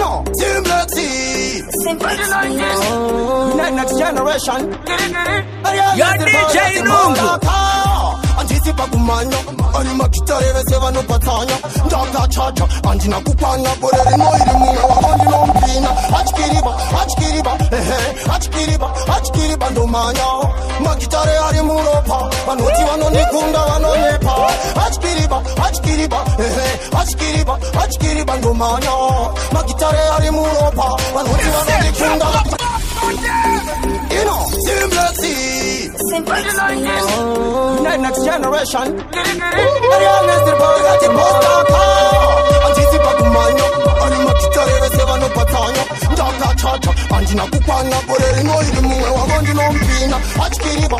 know, next generation. You're DJ Lungu. Anticipa kumanya, anima kitareve seva no patanya. Dr. Chacha, antina kupanya, boreri no irimu, wandi no mpina. Achkiriba ndo manya. Magitare ari muropa, anoti wano nikunda wano nepa. Achkiriba ndo manya. Magitare ari muropa, anoti wano nikunda. You know, next generation. Anticipa kumanya, anima kitareve seva no patanya. Dr. Chacha, antina kupanya, boreri no irimu, wandi no mpina. Achkiriba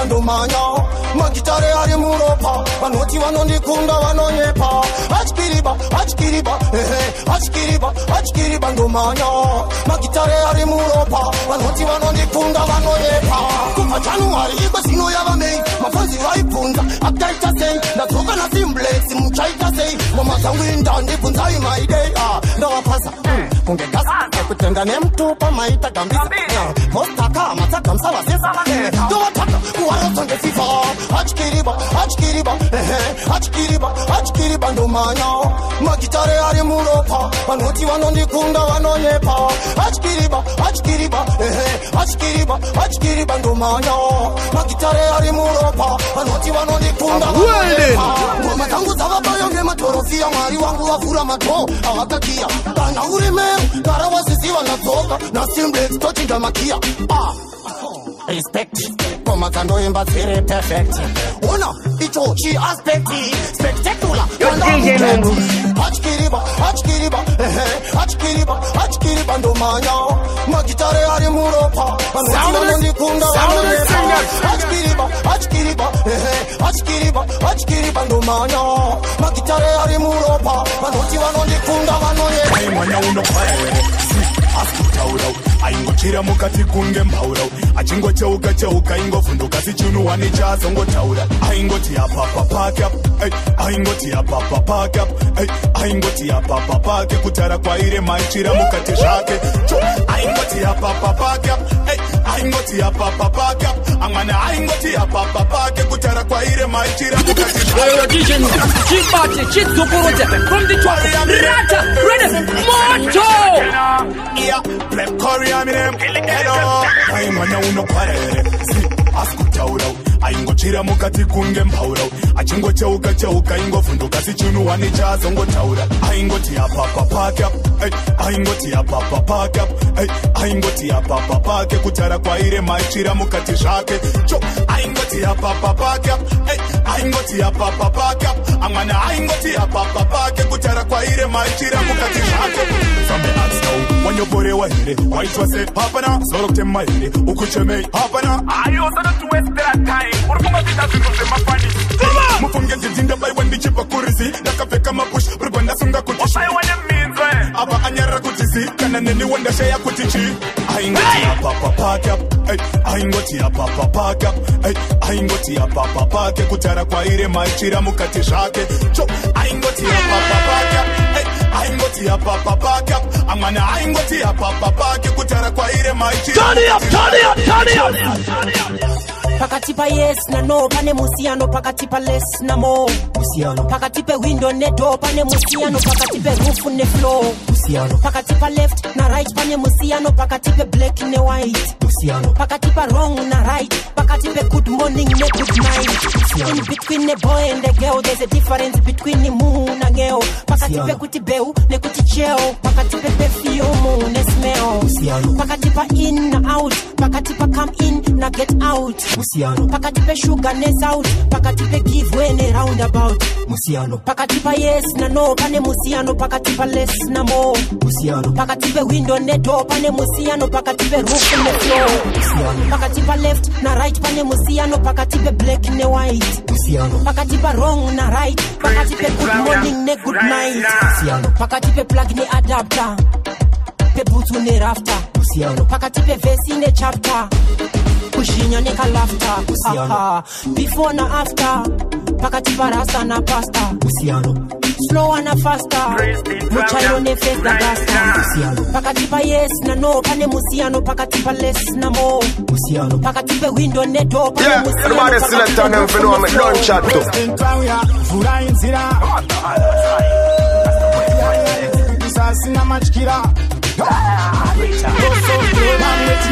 ndo manya. Magitare ari muropa, anoti wano nikunda wano nepa. Achkiriba ndo manya. Magitare ari muropa, anoti wano nikunda wano nepa. Kuma January, iko sino yava mei. Mafonzi waipunza, aktaita say. Natoka na simblesi, mchaita say. Mama zanguinda, ndipunza my day. Ndawa pasa, kungekasa. Kutenda nemtupa maita gambisa. Mostaka, mataka msawa sisa. Ndawa taka, kuwarotonge fifa. Achkiriba ndo manya. Magitare ari muropa, anoti wano nikunda wano nepa. Achkiriba ndo manya. Magitare ari muropa, anoti wano nikunda wano nepa. Ngoma zangu zawabayonge matorofi ya mari wangu wafura mato. Awakakia, kana urimeu, kara wasisi wanatoka. Na simblades tochinda makia. Respect, koma kando imba zire perfect. Una, icho chi aspect, spectacular. Achkiriba ndo manya. Magitare ari muropa, anoti wano nikunda wano nepa. Achkiriba ndo manya. Magitare ari muropa, anoti wano nikunda wano nepa. Ay mwana uno kwae askutaurau aingochira mukati kunge mbaurau achingoteuka ingofunduka sichunu wani chazongotaura aingoti apapa pake aingoti apapa pake aingoti apapa pake kutara kwaire maichira mukati zvake aingoti apapa pake aingoti apapa pake amana aingoti apapa pake kutara kwaire maichira mukati zvake Chibate chizokorote from the top Rata Ready Moto yeah, black curry, I'm in them. Hello, I'm on no quarter. Askutaurau, aingochira mukati kunge mbaurau. Achingoteuka ingofunduka sichunu wani chazongotaura. Aingoti apapa pake, aingoti apapa pake, aingoti apapa pake kutara kwaire maichira mukati zvake. Aingoti apapa pake, aingoti apapa pake, amana aingoti apapa pake kutara kwaire maichira mukati zvake. From the arts now, when you bore wa here, white was it hapana, solo to my here, ukucheme hapana. I also don't waste that time. Urukuma vita vikuze mafani. Mufunge jijinda by when the chipa kurisi, nakapeka mapush, urubanda sunga kutishi. I want them means way. Aba anyara kutisi, kana neni wanda shaya kutichi. Aingoti apapa pake, aingoti apapa pake, aingoti apapa pake kutara kwaire maichira mukati zvake. Aingoti apapa pake, aingoti apapa pake, amana aingoti apapa pake kutara kwaire maichira. Turn it up. Pakati pa yes na no, pane musiano, pakati pa less na mo. Musiano. Pakati pa window ne door, pane musiano, pakati pa roof ne floor. Musiano. Pakati pa left na right, pane musiano, pakati pa black ne white. Musiano. Pakati pa wrong na right, pakati pa good morning ne good night. Musiano. In between the boy and the girl, there's a difference between the moon and girl. Pakati pa kuti beu ne kuti cheo, pakati pa perfume ne smell. Musiano. Pakati pa in na out, pakati pa come in na get out. Musiano. Pakati pe sugar ne out, pakati pe give way ne roundabout. Musiano. Pakati pa yes na no, pane musiano, pakati pa less na mo. Musiano. Pakati pe window ne door, pane musiano, pakati pe roof ne floor. Musiano. Pakati pa left na right, pane musiano, pakati pe black ne white. Musiano. Pakati pa wrong na right, pakati pe good morning ne good night. Musiano. Pakati pe plug ne adapter, pe boots ne rafter. Musiano. Pakati pe verse ne chapter. kushinya nika laughter. Before na after, pakati parasta na pasta. Slow and faster, muchayo ne face the dasta. Pakati pa yes na no, pane musiano. Pakati pa less na more, pakati pa window ne door, pane musiano. Everybody select on them for no me don't chat to. Sina machikira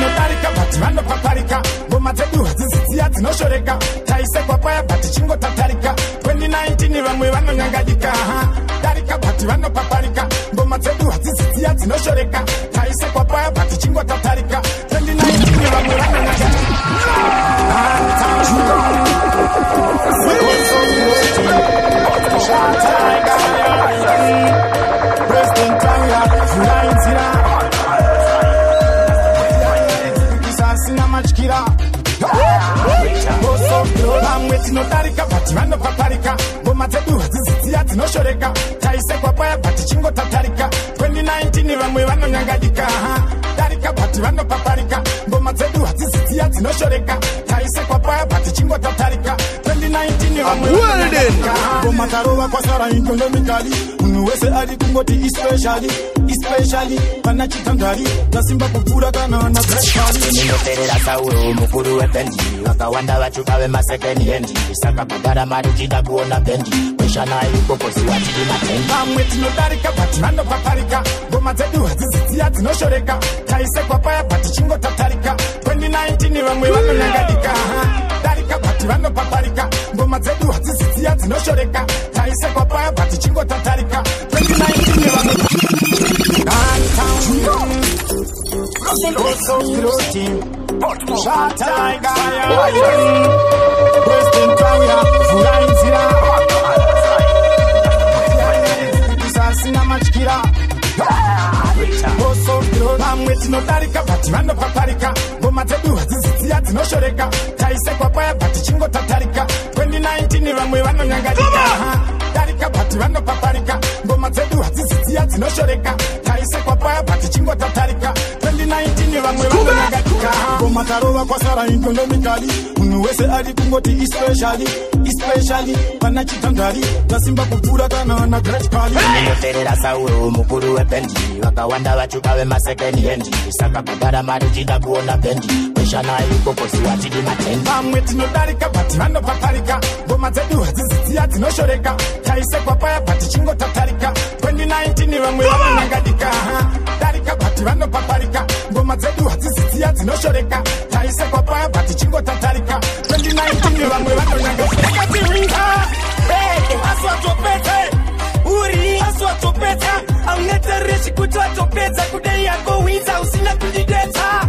Notarika bati vano paparika Goma zedu hazizitia zinoshoreka Taise kwa paya bati chingo tatarika 2019 vamwe vano nyangadika Tarika bati vano paparika Goma zedu hazizitia zinoshoreka Taise kwa paya bati chingo tatarika 2019 vamwe vano nyangadika President Tanya, flying zira. Sina machikira. I'm waiting no tarika, but you no paparika. Goma zedu hazizitia zinoshoreka. Taise kwa paya bati chingo tatarika. 2019 vamwe vano nyangadika. Tarika bati vano paparika. Goma zedu hazizitia zinoshoreka. Taise kwa paya bati chingo tatarika. 2019 vamwe vano nyangadika. Goma tarowa kwa sara economically. Unuwese adi kungoti especially panachitandari tasimba kufura kana na greshali ninoterera sauro mukuru wependi wakawanda vachuka vemasekeni hendi saka kugara mari uchida kuona bendi kweshana ikokosi wachidi matendi pamwe tinodarika bati vano paparika ngoma dzedu hadzizidziya dzinoshoreka taise kwa paya bati chingo tatarika 2019 vamwe vanonyangadika darika bati vano paparika ngoma dzedu hadzizidziya dzinoshoreka taise kwa paya bati chingo tatarika 2019 vamwe tinodarika bati vano paparika ngoma dzedu hadzizidziya dzinoshoreka taise kwa paya bati chingo tatarika 2019 vamwe vanonyangadika darika bati vano paparika ngoma dzedu hadzizidziya dzinoshoreka taise kwa paya bati chingo tatarika 2019 vamwe vanonyangadika ngoma tarova kwasara economically munhu wese ari kungoti especially panachitandari tasimba kupfuura kana na gratikali ninoterera sauro mukuru wependi vakawanda vachuka vemasekeni hendi saka kugara mari uchida kuona bendi kweshana ikokosi wachidi matendi pamwe tinodarika bati vano paparika ngoma dzedu hadzizidziya dzinoshoreka taise kwa paya bati chingo tatarika 2019 vamwe vanonyangadika darika bati vano paparika ngoma dzedu hadzizidziya dzinoshoreka taise kwa paya bati chingo tatarika 2019 vamwe vanonyangadika uri aswatopeta aunetereshi kuti watopedza kudai yako winza usina kundideta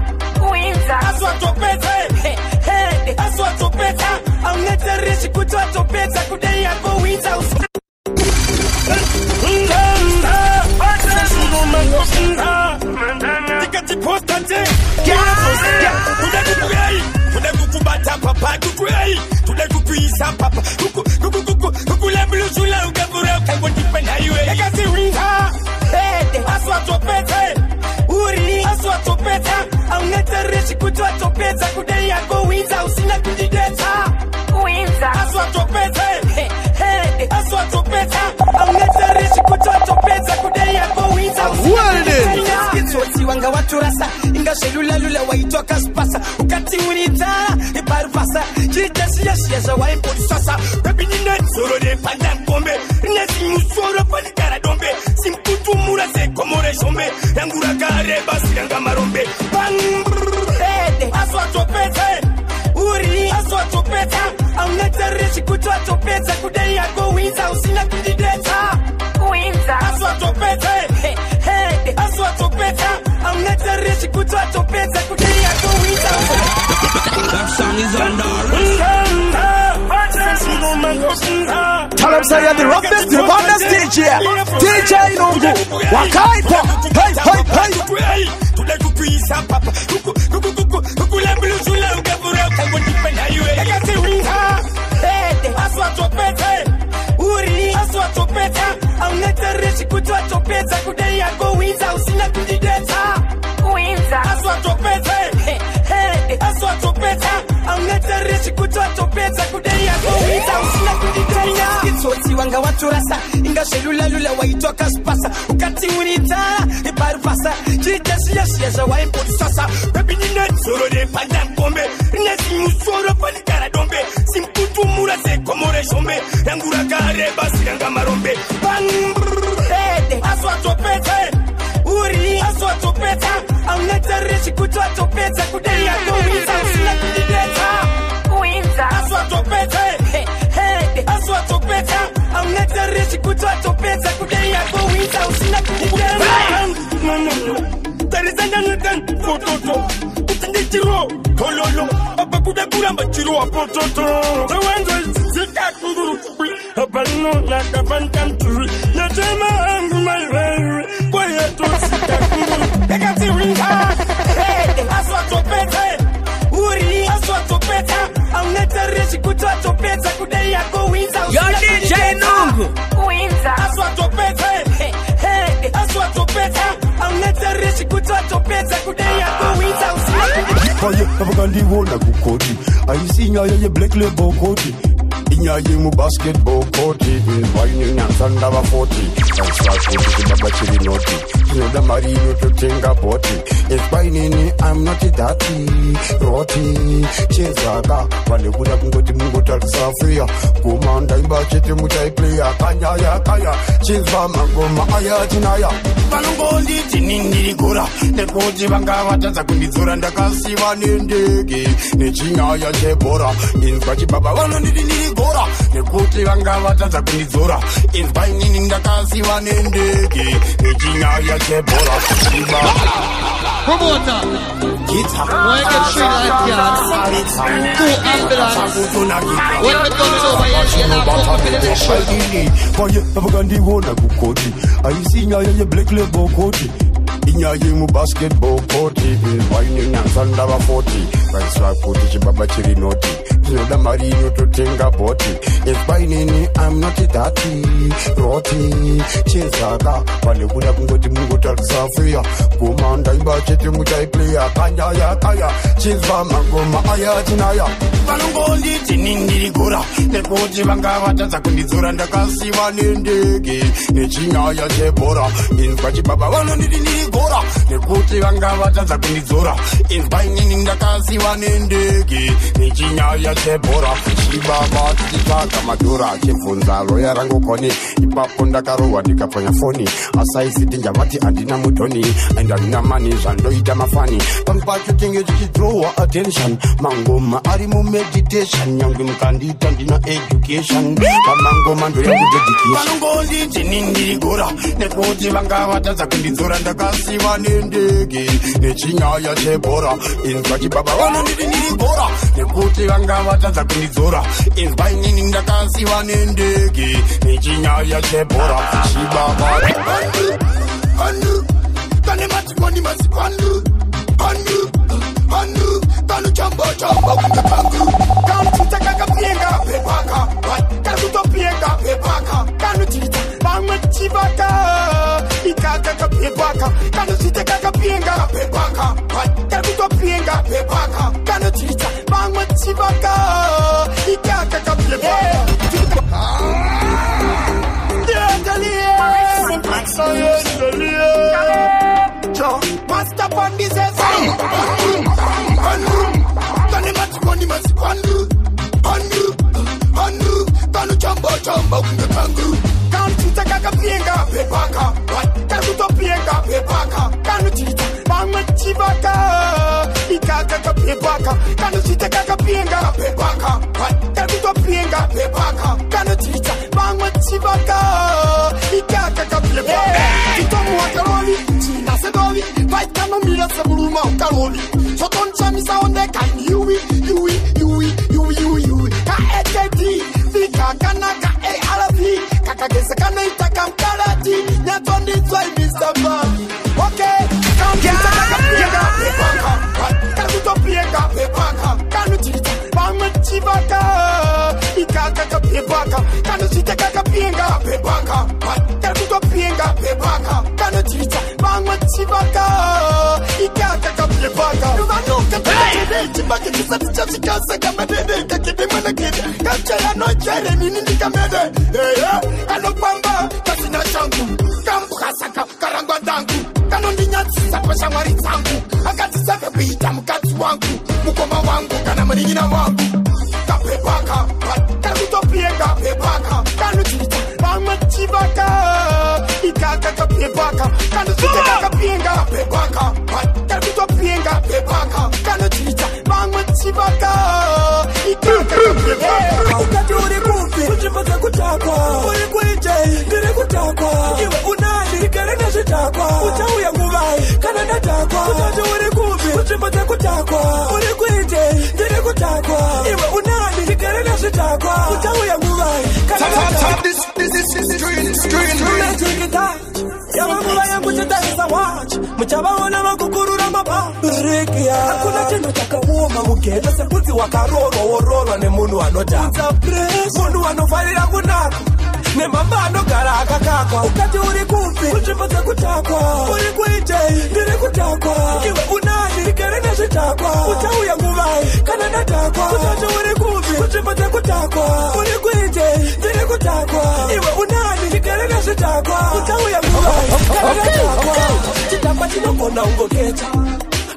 winza aswatopeta aswatopeta aunetereshi kuti watopedza kudai yako winza usina wanga waturasa ingashelula waitoka spasa ukati unita iparupasa chitasiya za waipodi sasa baby nina soro de pandan kombe nesi musoro palikara dombe simputu murase komore shombe yangura kare basi yanga marombe bang aswatopete uri aswatopeta aunetereshi kuti watopedza kudai yako winza usina kundideta winza aswatopete aswatopeta aunetereshi kuti watopedza kudai yako winza that song is Tell them say you're the roughest, the baddest DJ DJ Nungu Wakaipo Hey, hey, hey Today to peace and papa Kukule bluzula ugevura Kango dipenda yue Kagasi winza aswatopete uri aswatopeta aunetereshi kuti watopedza kudai yako winza usina kundideta winza aswatopete aswatopeta wanga waturasa inga shelula lula waitoka spasa ukati unita iparu pasa chita siya za waimpodi sasa baby nina soro de pandam kombe nesi musoro pali cara dombe simputu mura se komore shombe yangura kare basi yanga marombe bang ede aswa topete uri aswa topeta au netarishi kutwa topeta kudeya kuwinza usina kudideta kuwinza aswa topete aswa topeta au netarishi kutwa topeta kudeya kuwinza usina kudideta tarizanya nukan fototo utandikiro kololo apa kudakura mbachiro apototo tawenzo zika kunguru abano na kafantam turi na tema angu my way kwa yeto zika kunguru ekati ringa aswa topeta uri aswa topeta au netarishi kutwa topeta kudeya kuwinza Yo DJ Nungu kuwinza aswa topeta aswa topeta au netarishi kutwa topeta kudeya kuwinza Paye abagandi wona kukoti ayisinya ye black label koti inyaye mu basketball koti wine nyansanda ba 40 start koti baba chiri noti the marino to tenga boti if by nini I'm not that roti chezaka vale kuda kungoti mungota kusafria komanda imbachete mutai player kanya kaya chezva mangoma aya tinaya vanongondi tinindiri gora nekoti vanga vatadza kundidzora ndakasiva nendege nechinyaya chebhora inzwa chibaba vanondidindiri gora nekuti vanga vatadza kundidzora inzwa inini ndakasiva nendege nechinyaya chebhora Promoter, when you get shit like that, 2 ambulance. When we come over here, you're not fucking with the shit. Paye abagandi wona kukoti ayisinya ye black label koti inyaye mu basketball koti wine nyansanda ba 40 kaiswa koti chibaba chiri noti the marino to tenga boti if by nini I'm not that roti chezaka vale kuda kungoti mungota kusafria komanda imbachete mutai player kanya kaya chezva mangoma aya tinaya vanongondi tinindiri gora nekuti vanga vatadza kundidzora ndakasiva nendege nechinyaya chebhora inzwa chibaba vanondidindiri gora nekuti vanga vatadza kundidzora inzwa inini ndakasiva nendege nechinyaya chebhora chibaba tichitsvaga madhora chibvunza loya rangu koni ipapo ndakarohwa ndikapwanya foni asaisiti njavati handina mudhoni and handina mani zvandoita mafani pamwe pacho tenge tichidrowa attention mangoma ari mumeditation nyange mukandiita ndina education pamangoma ndoyangu dedication vanongondi tinindiri gora nekuti vanga vatadza kundidzora ndakasiva nendege nechinyaya chebhora inzwa chibaba vanondidindiri gora nekuti vanga vatadza kundidzora inzwa inini ndakasiva nendege nechinyaya chebhora chibaba kane matikoni masikwandu handu kanu chamba kungakangu kanu chita kakapienga pepaka kanu kutopienga pepaka kanu chita bangwe chivaka ikaka kapepaka kanu chita kakapienga pepaka kanu kutopienga pepaka kanu chita bangwe chivaka ikaka kapepaka Master Bond is a song. Kani matikoni masikwandu handu kanu chamba kungakangu kanu chita kakapienga pepaka kanu kutopienga pepaka kanu chita bangwe chivaka ikaka kapepaka kanu chita kakapienga pepaka kanu kutopienga pepaka kanu chita bangwe chivaka ikaka kapepaka kitomu wakaroli china sedovi fight kano mira sebuluma ukaroli soton chamisa onde kan yui ka ekedi vika kanaka alavi kakagese kana itakam karati nyatondi zoi Mr. Bobby okay kanu chita kakapienga pepaka kanu kutopienga pepaka kanu chita bangwe chivaka ikaka kapepaka kanu chita kakapienga pepaka kanu kutopienga pepaka kanu chita bangwe chivaka ikaka kapepaka nuvanuka Madede, chibaki chisati chachi kasa kamadede, kakide manakide, kachaya no chere nini nikamede. Kano pamba, kasina changu, kambrasaka, karangwa dangu, kano ninyati sapasha wari zangu, akati sape pita mkati wangu, mukoma wangu, kana manigina wangu, kapepaka, kakutopiega pepaka, kano chita, mama chibaka, ikaka kapepaka, kano chita kapienga pepaka, kakutopienga pepaka, kano chita, mama chibaka, ikaka kapepaka. Ukati uri kupi, uchipaza kutakwa, uri kuije, ndiri kutakwa, iwe unani, kerene shitakwa, utauya nguvai, kana natakwa, ukati uri kupi, uchipaza kutakwa, uri kuije, ndiri kutakwa, iwe unani, kerene shitakwa, utauya nguvai, kana natakwa. This is screen. Yamangula yangu chitaisa watch, mchabaona makukurura mapa, birikia, hakuna chino chakawuma muketa, seputi wakaroro, ororo ne munu anota, munu anofarira kunako, ne mambano karaka kakwa, ukati uri kupi, uchipaza kutakwa, uri kuite, ndiri kutakwa, iwe unani, kerene shitakwa, utauya nguvai, kana natakwa, ukati uri kupi, uchipaza kutakwa, uri kuite, ndiri kutakwa, iwe unani, kerene shitakwa, utauya nguvai, kana natakwa, chitakwa chinokona ungoketa.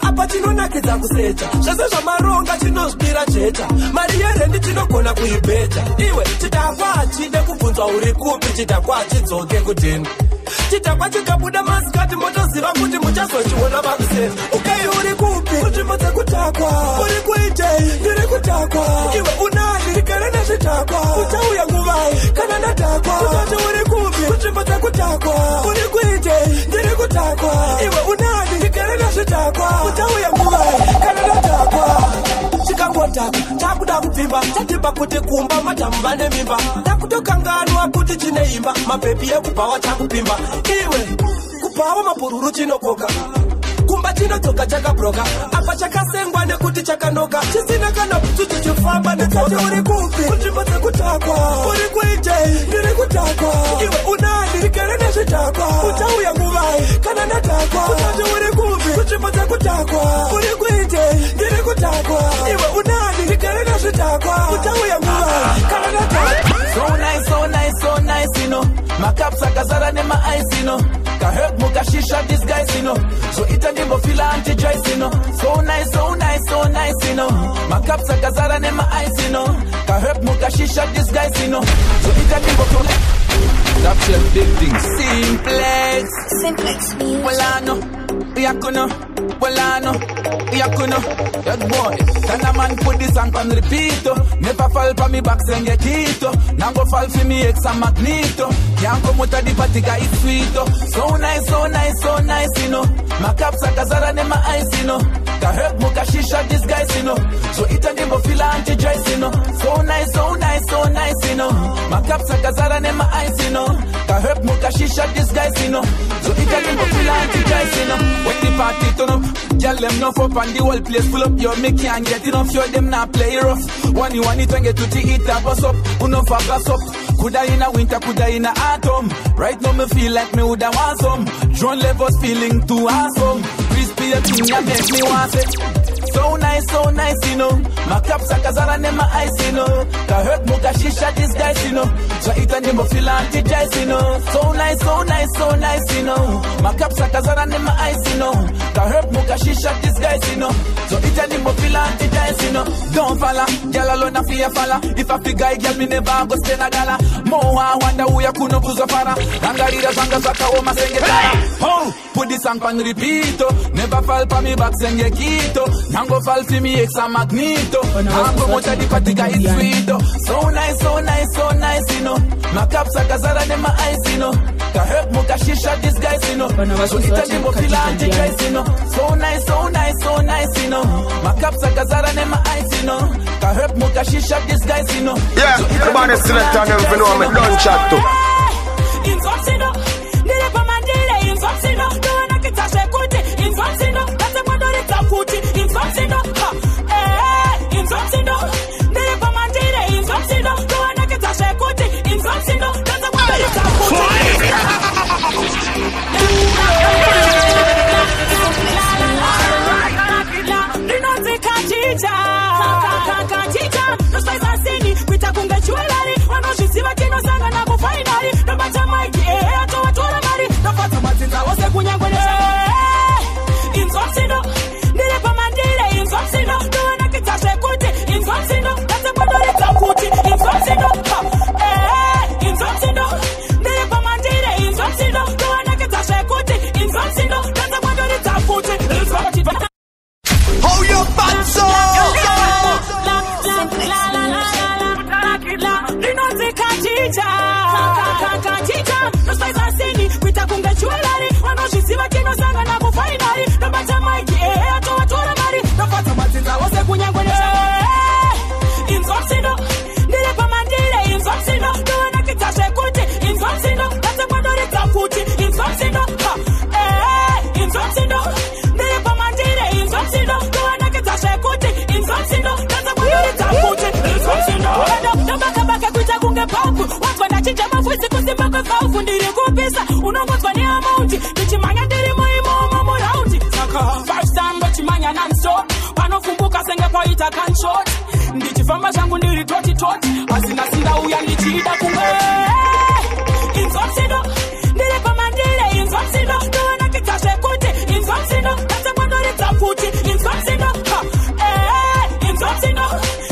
Apa chinonakidza kusecha, zvese zvamaronga chinozvira cheta, mari yerendi chinogona kuibeta. Iwe chidakwa chide kubvunzwa uri kupi, chidakwa chidzoke kudenga. Chidakwa chikabuda masikati motoziva kuti muchazochiona pakuseni. Ukei uri kupi, kunzvimbo dzekutakwa, uri kuite, ndiri kutakwa, iwe unani, kerene zvitakwa, uchauya nguvai, kana natakwa, utati uri kupi, kunzvimbo dzekutakwa, uri kuite, ndiri kutakwa, iwe unani, kerene zvitakwa, uchauya nguvai, kana natakwa. Chikangotakwa, chakuda kupfimba, chatimba kuti kumba matamba nemimba, takutokanganwa kuti chine imba, mapepi ekupawa chakupimba. Iwe, kupawa mapururu chinokoka, kumba chinodzoka chakabroka, apa chakasengwa nekuti chakanoka, chisina kana kuti chichifamba netsati uri kupi, kunzvimbo dzekutakwa, uri kuite, ndiri kutakwa, iwe unani, kerene zvitakwa, uchauya nguvai, kana natakwa, utati uri kupi, kunzvimbo dzekutakwa, uri kuite, ndiri kutakwa, iwe unani, kerene zvitakwa, uchauya nguvai, kana natakwa. So nice, so nice, so nice, you know. My caps are kazara ne my eyes, you know. Ka hurt muka shisha this guys, you know. So it and them feel anti-joyce, you know. So nice, so nice, so nice, you know. My caps are kazara ne my eyes, you know. Ka hurt muka shisha this guys, you know. So it and them feel that's your big thing. Simplex. Well I know, yakuno. Well I know, yakuno. That boy, can a man put this on and repeat? Never fall for me back saying get it. Now go fall for me ex and magneto. Can't come out of the party guy is sweet. So nice, so nice, so nice, you know. My caps are kazara in my eyes, you know. Ka hurt muka shisha this guys, you know. So it and them feel anti-joyce, you know. So nice, so nice, so nice, you know. My caps are kazara in my eyes, you know. Ka hurt muka shisha this guys, you know. So it and them feel anti-joyce, you know. When the party turn up, girl them enough up and the whole place full up. Yo, me can't get enough, yo, them not play rough. One you want it when get to the eat a bus up. Enough a bus up. Coulda in a winter, coulda in a autumn. Right now me feel like me woulda want some. Drone levels feeling too awesome. Crispy a thing that make me want it. So nice, you know. My caps are kazara in my eyes, you know. Ka hurt muka shisha this guys, you know. So it and them feel anti-joyce, you know. So nice, so nice, so nice, you know. My caps are kazara in my eyes, you know. Ka hurt muka shisha this guys, you know. So it and them feel anti-joyce, you know. Don't falla, girl alone a fear falla. If I figure girl me never go spend a dollar. More I wonder who you couldn't push a fara. Rangarida zanga zaka oma sengeta. Oh, put this song on repeat. Never fall for me back senge kito. Nango fall for me ex and magneto. Nango mocha di patika is sweet. So nice, so nice, so nice, you know. My caps are kazara in my eyes, you know. Ka hurt muka shisha this guys, you know. So it and them feel anti-joyce, you know. So nice, so nice, so nice, you know. My caps are kazara in my eyes, you know. Ka hurt muka shisha this guys, you know. Yeah, the body select on them, you know, I'm done chat too. Infamsino, nile pamandile, infamsino. Doana kita shekuti, infamsino. Kate mwadore takuti, infamsino. Infamsino, nile pamandile, infamsino. Doana kita shekuti, infamsino. Kate mwadore takuti. Ninozikati chinja mafuzi kusimba kaufu ndiri kupisa unongodzwa ni amount ndichimanya ndiri muimomo muraundi saka 5 time chimanya non-stop panofumbuka senge poita gunshot ndichifamba changu ndiri toti asina sindauya ndichida kunge inzopsido ndiri pamandire inzopsido ndoona kitashe kuti inzopsido kata kwandoridza kuti inzopsido inzopsido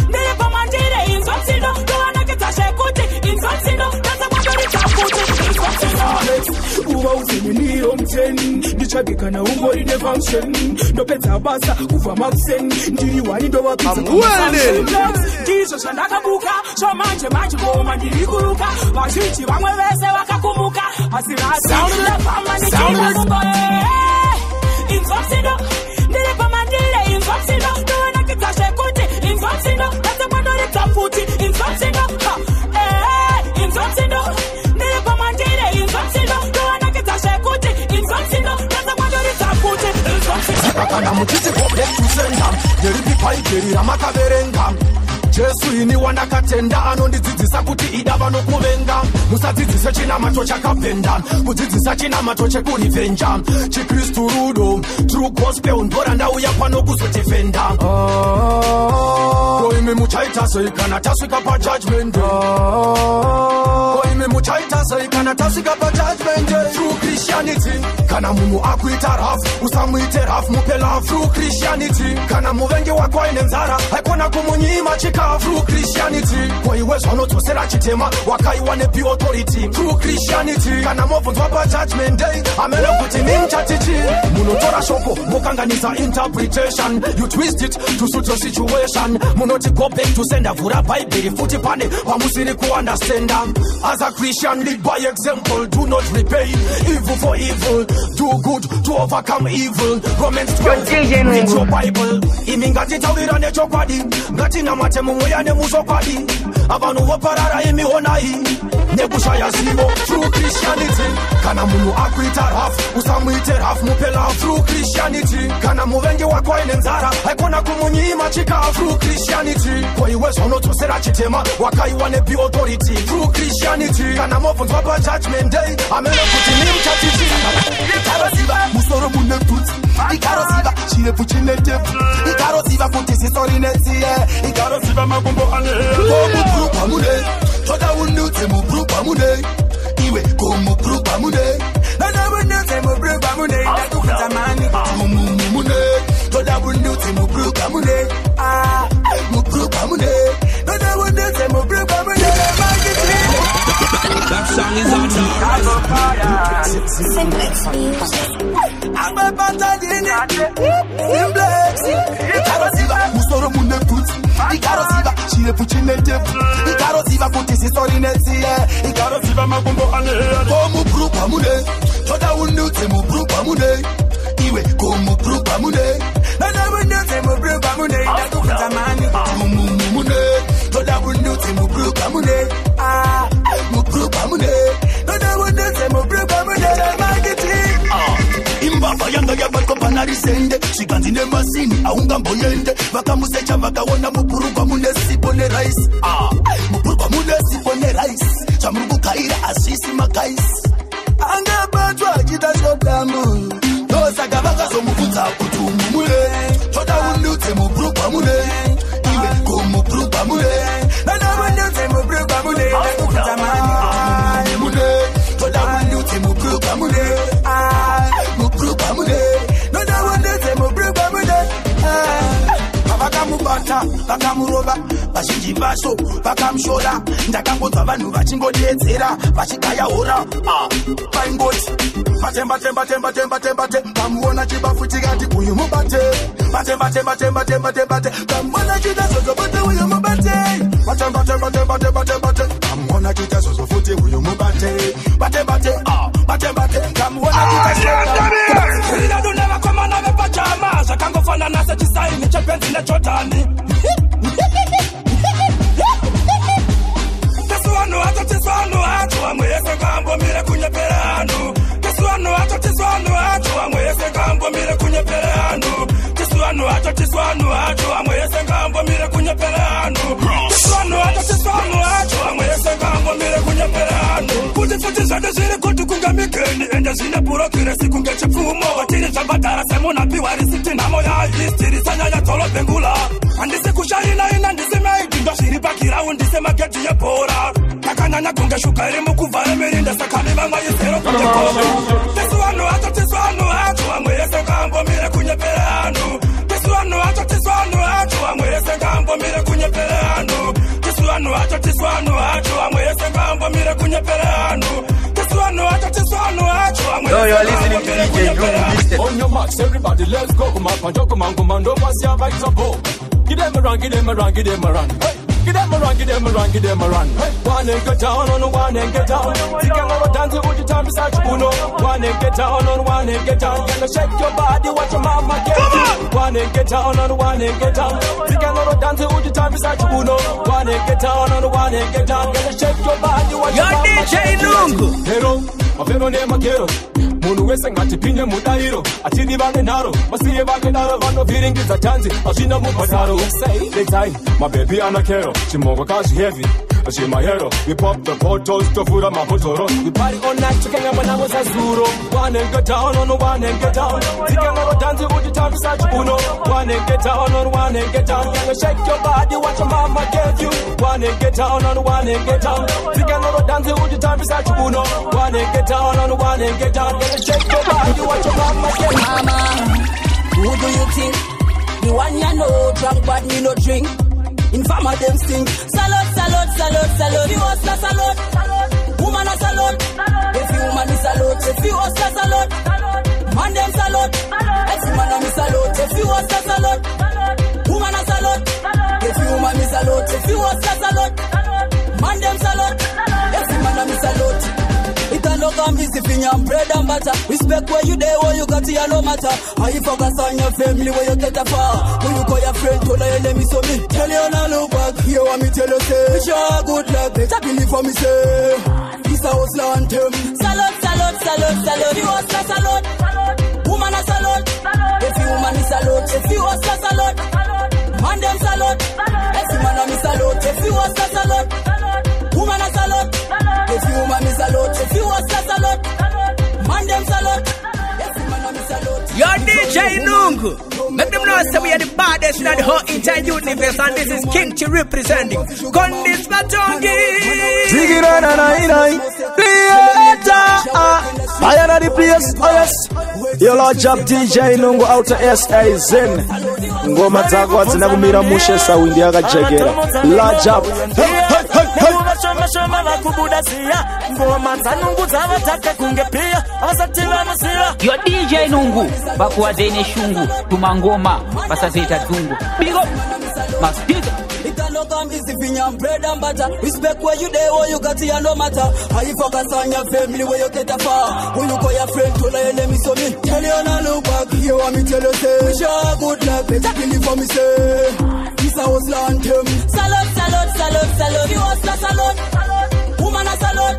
ndiri pamandire inzopsido ndoona kitashe kuti inzopsido kata kwandoridza kuti inzopsido uva uzemeniro mteni ndichagekana ungori nefunction ndopedza basa kubva makuseni ndiri wani ndovapidza ndizvo zvandakabuka zvamanje koma ndiri kuruka vazhinji vamwe vese vakakumuka asi rasilefama ndichiakungo inzopsido ndiri pamandire inzopsido ndoonakidza zvekuti inzopsido katsekwandoridza futi inzopsido inzopsido ndiri pamandire inzopsido ndoonakidza zvekuti inzopsido katsekwandoridza futi inzopsido kana muchiti go back to sender ndiripipaigeri makaverenga Jesu ini wandakatenda anondidzidzisa kuti ida vanokuvenga musadzidzise chinamato chakapenda kudzidzisa chinamato chekurivenja chikristu rudo true gospel ndora ndauya pano kuzotifenda koimi muchaita sei kana tasvika pajudgment koimi muchaita sei kana tasvika pajudgment true Christianity kana munhu akuita rafu usamuite rafu mupe love true Christianity kana muvengi wako aine nzara haikona kumunyima chikafu true Christianity koiwe zvanodzosera chitema wakaiwa nepi authority true Christianity kana mobvunzwa pajudgment day amene kuti nimchatichi munotora shoko mukanganisa interpretation you twist it to suit your situation munoti go back to sender vhura bhaibheri futi pane pamusiri kuunderstanda as a Christian lead by example do not repay evil for evil do good to overcome evil Romans 12 read your Bible imi ngatitaurira nechokwadi ngatinamate mumweya nemuzokwadi avanhu voparara imihonai nekushaya zivo true Christianity kana munhu akuita rafu usamuite rafu mupe love true Christianity kana muvengi wako aine nzara haikona kumunyima chikafu true Christianity koiwe zvaunodzosera chitema wakaiwa nepi authority true Christianity kana mobvunzwa pajudgment day amene kuti nimchatichi ikaroziva musoro mune bvudzi ikaroziva chirefu chine tepu ikaroziva kuti ziso rine tsiye ikaroziva makumbo ane komubrupa mune toda undudze mubrupa mune iwe komubrupa mune toda undudze mubrupa mune ndakukuza mani mumumu mune toda undudze mubrupa mune mubrupa mune toda undudze mubrupa mune That song is on I'm a batadini Simplex Ikaroziva musoro mune boots Ikaroziva chirefu chine tepu Ikaroziva kuti zisori netsiye Ikaroziva makumbo ane komubrupa mune toda undudze mubrupa mune iwe komubrupa mune toda undudze mubrupa mune ndakukuza mani mumumu mune toda undudze mubrupa mune mubrupa mune toda undudze mubrupa mune imbava yanga yabatwa risende svikanzi nemasini aungamboyende vakamusecha vakaona mupurugwa mune sipo neraisi mupurugwa mune sipo neraisi zvamuri kukaira hazvisi makaisi angabatwa achita zvodamu ndosaka vakazomubvunza kuti umu mune toda undudze mupurugwa mune iwe komupurugwa mune toda undudze mupurugwa mune ndakubvunza mani mune toda undudze mupurugwa mune mupurugwa mune toda undudze mupurugwa mune vakamubata vakamurova vazhinji vacho vakamushora ndakangonzwa vanhu vachingodedzera vachigaya hora vaingoti vatembatembatembatembatembatembate kamuona chibafu chikati uyu mubate vatembatembatembatembatembate kamuona chita zozobate uyu mubate vatembatembatembatembatembate kamuona chita zozofuti uyu mubate batembate batembate kamuona chita vakomana vepajama zvakangofanana sechisaini chepenzi nejordhani teswanu hacho teswanu hacho vamwe yese kambomire kunyeperanu teswanu hacho teswanu hacho vamwe yese kambomire kunyeperanu teswanu hacho teswanu hacho vamwe yese kambomire kunyeperanu teswanu hacho teswanu hacho vamwe yese kambomire kunyeperanu futhi zonke zilikuthi kungamigeni ende zinepurokire sikungetshepfumo wathini zvabhadhara semunaphiwa risiti namo yayistirisanyanya dzolobhengula handisikushayina ina ndisimaidi ndozviri pagiraundi semagedhi yebhora takanyanya kungeshuka iri mukubva emirinda sakami vamwe izero kungekomo tisu vanhu vacho tisu vanhu vacho vamwe yese ngambomire kunyepere hanhu tisu vanhu vacho tisu vanhu vacho vamwe yese ngambomire kunyepere hanhu tisu vanhu vacho tisu vanhu vacho vamwe yese ngambomire kunyepere hanhu tisu vanhu vacho tisu vanhu vacho vamwe Yo, you're listening to DJ Lungu. On your marks, everybody, let's go. Come on, commando, what's your vibes up? Give them a run, give them a run, give them a run. Hey. Give them a run, give them a run, give them a run. Hey. One and get down on one and get down. You can go dance with your time beside you, Uno. One and get down on one and get down. Can shake your body, watch your mama get you. One and get down on one and get down. You can go dance with your time beside you, Uno. One and get down on one and get down. Can shake your body, watch your mama get you. DJ Lungu. Hero, mafero ne makero. Munhu wese ngatipinde mudairo atidi vange naro masiye vange naro vanovhiringidza tanzi hazvina mubhadharo daytime mabebi anakero chimongo kazviheavy zvimahero we pop the bottles tovhura mabhotoro we party all night tikanga mwanango zazuro one and get down on one and get down tikanga rodanzi uchitambisa chibuno one and get down on one and get down can you shake your body what your mama gave you one and get down on one and get down tikanga rodanzi uchitambisa chibuno one and get down on one and get down can you shake your body what your mama gave you mama who do you think the one you know drunk but me no drink in farmer them sing salute salute salute salute you hustler salute woman a salute if you woman is salute if you hustler salute man them salute every man a me salute if you hustler salute woman a salute if you woman is salute if you hustler salute man them salute every man a me salute. It can look on busy finger and bread and butter. Respect where you there, where you got here, no matter. How you focus on your family, where you get a far. When you call your friend, to your enemy, so me. Tell you now, look back. Here, what me tell you, say. Wish you good luck, better believe for me, say. This a hustler anthem. Salute, salute, salute, salute. You hustler, salute. Woman a salute. If you woman is salute. If you hustler, salute. Man them salute. Every man a me salute. If you hustler, salute. Woman a salute. If you woman is salute. If you hustler, salute. Man them salute. Every man a me salute. You're DJ Lungu. Make them know say we are the baddest in the whole entire universe, and this is King T representing Kondis Matongi. I am the place, oh yes. Your Lord Job DJ Lungu out of SA Zen. Ngoma zako zinakumira mushe sawindi yakajegera. Lord Job. Yo DJ Lungu bakuwa dene shungu tumangoma basazeta tungu big up maspika. Look on busy finger and bread and butter. Respect where you there, where you got here, no matter. How you focus on your family, where you get a far. When you call your friend to your enemy, so me. Tell you now look back, here what me tell you, say. Wish you good luck, better believe for me, say. This a hustler anthem. Salute, salute, salute, salute. You hustler, salute. Woman a salute.